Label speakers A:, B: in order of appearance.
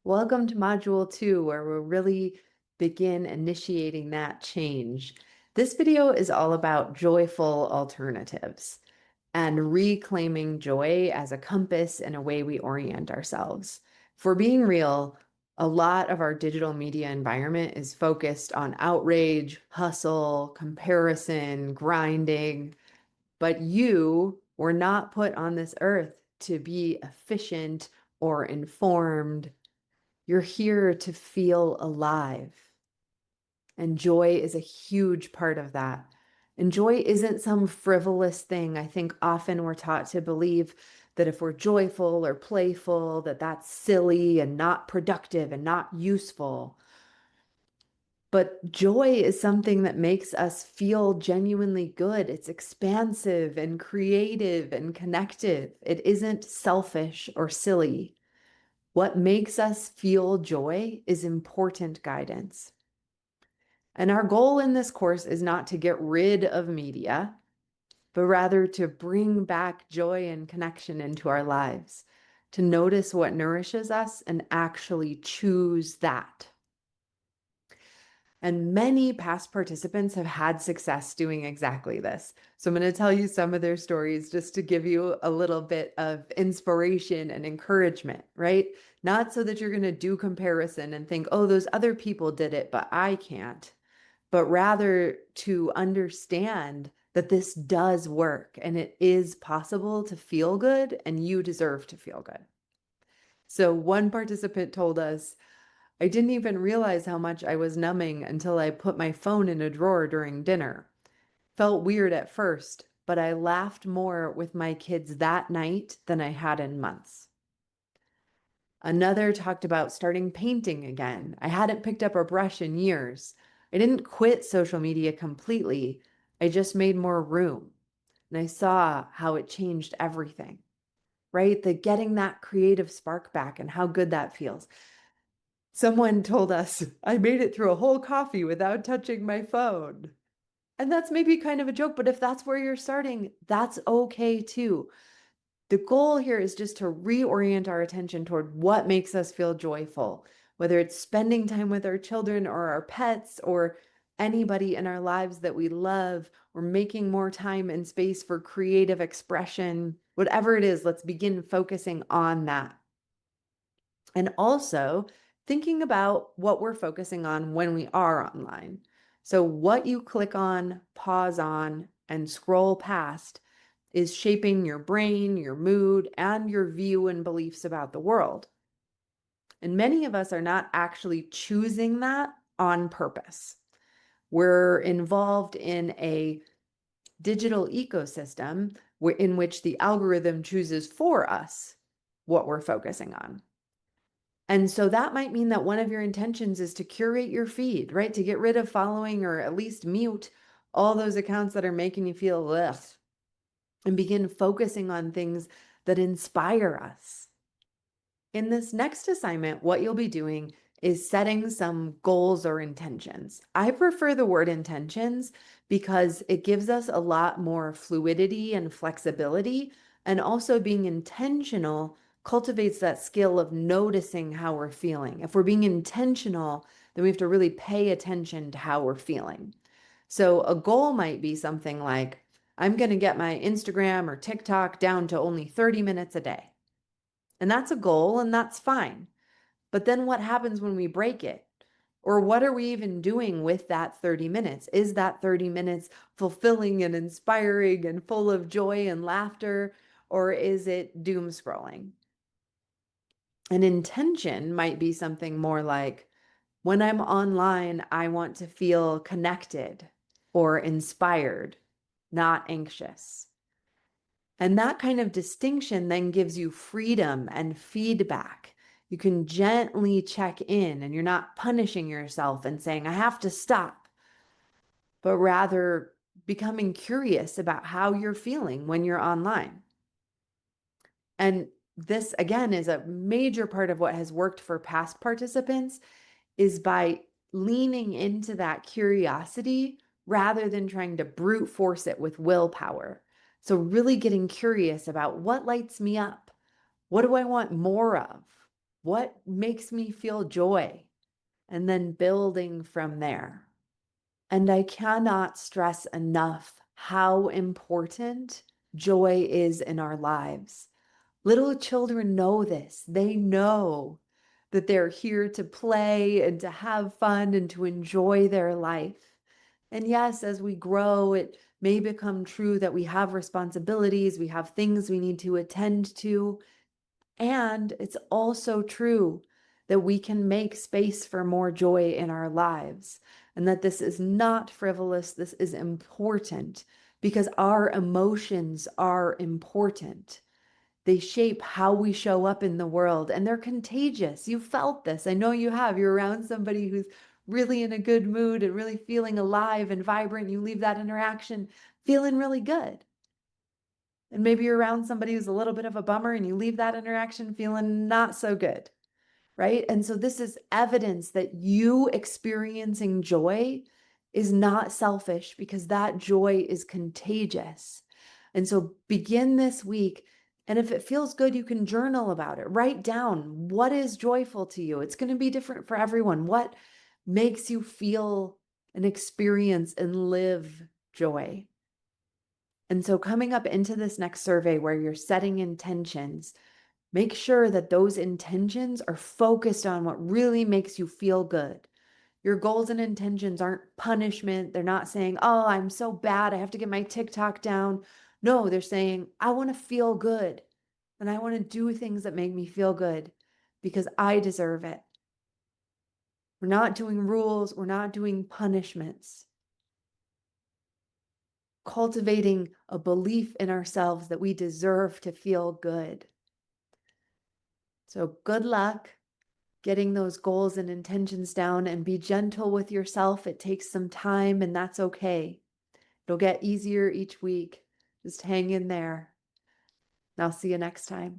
A: Welcome to Module 2, where we'll really begin initiating that change. This video is all about joyful alternatives and reclaiming joy as a compass and a way we orient ourselves. For being real, a lot of our digital media environment is focused on outrage, hustle, comparison, grinding, but you were not put on this earth to be efficient or informed. You're here to feel alive. And joy is a huge part of that. And joy isn't some frivolous thing. I think often we're taught to believe that if we're joyful or playful, that that's silly and not productive and not useful. But joy is something that makes us feel genuinely good. It's expansive and creative and connective. It isn't selfish or silly. What makes us feel joy is important guidance. And our goal in this course is not to get rid of media, but rather to bring back joy and connection into our lives, to notice what nourishes us and actually choose that. And many past participants have had success doing exactly this. So I'm going to tell you some of their stories just to give you a little bit of inspiration and encouragement, right? Not so that you're going to do comparison and think, oh, those other people did it, but I can't, but rather to understand that this does work and it is possible to feel good and you deserve to feel good. So one participant told us, I didn't even realize how much I was numbing until I put my phone in a drawer during dinner. Felt weird at first, but I laughed more with my kids that night than I had in months. Another talked about starting painting again. I hadn't picked up a brush in years. I didn't quit social media completely. I just made more room. And I saw how it changed everything, right? The getting that creative spark back and how good that feels. Someone told us, I made it through a whole coffee without touching my phone. And that's maybe kind of a joke, but if that's where you're starting, that's okay too. The goal here is just to reorient our attention toward what makes us feel joyful, whether it's spending time with our children or our pets or anybody in our lives that we love, or making more time and space for creative expression. Whatever it is, let's begin focusing on that. And also thinking about what we're focusing on when we are online. So what you click on, pause on, and scroll past is shaping your brain, your mood, and your view and beliefs about the world. And many of us are not actually choosing that on purpose. We're involved in a digital ecosystem in which the algorithm chooses for us what we're focusing on. And so that might mean that one of your intentions is to curate your feed, right? To get rid of following or at least mute all those accounts that are making you feel ugh, and begin focusing on things that inspire us. In this next assignment, what you'll be doing is setting some goals or intentions. I prefer the word intentions because it gives us a lot more fluidity and flexibility, and also being intentional cultivates that skill of noticing how we're feeling. If we're being intentional, then we have to really pay attention to how we're feeling. So a goal might be something like, I'm going to get my Instagram or TikTok down to only 30 minutes a day. And that's a goal, and that's fine. But then what happens when we break it? Or what are we even doing with that 30 minutes? Is that 30 minutes fulfilling and inspiring and full of joy and laughter? Or is it doom scrolling? An intention might be something more like, when I'm online, I want to feel connected or inspired, not anxious. And that kind of distinction then gives you freedom and feedback. You can gently check in and you're not punishing yourself and saying, I have to stop, but rather becoming curious about how you're feeling when you're online. And this, again, is a major part of what has worked for past participants, is by leaning into that curiosity rather than trying to brute force it with willpower. So really getting curious about what lights me up. What do I want more of? what makes me feel joy, and then building from there. And I cannot stress enough how important joy is in our lives. Little children know this. They know that they're here to play and to have fun and to enjoy their life. And yes, as we grow, it may become true that we have responsibilities, we have things we need to attend to. And it's also true that we can make space for more joy in our lives, and that this is not frivolous, this is important because our emotions are important. They shape how we show up in the world, and they're contagious. You felt this. I know you have. You're around somebody who's really in a good mood and really feeling alive and vibrant. You leave that interaction feeling really good. And maybe you're around somebody who's a little bit of a bummer and you leave that interaction feeling not so good, right? And so this is evidence that you experiencing joy is not selfish, because that joy is contagious. And so begin this week. And if it feels good, you can journal about it. Write down what is joyful to you. It's going to be different for everyone. What makes you feel and experience and live joy? And so coming up into this next survey where you're setting intentions, make sure that those intentions are focused on what really makes you feel good. Your goals and intentions aren't punishment. They're not saying, oh, I'm so bad, I have to get my TikTok down. No, they're saying, I want to feel good and I want to do things that make me feel good because I deserve it. We're not doing rules. We're not doing punishments. Cultivating a belief in ourselves that we deserve to feel good. So good luck getting those goals and intentions down, and be gentle with yourself. It takes some time, and that's okay. It'll get easier each week. Just hang in there. And I'll see you next time.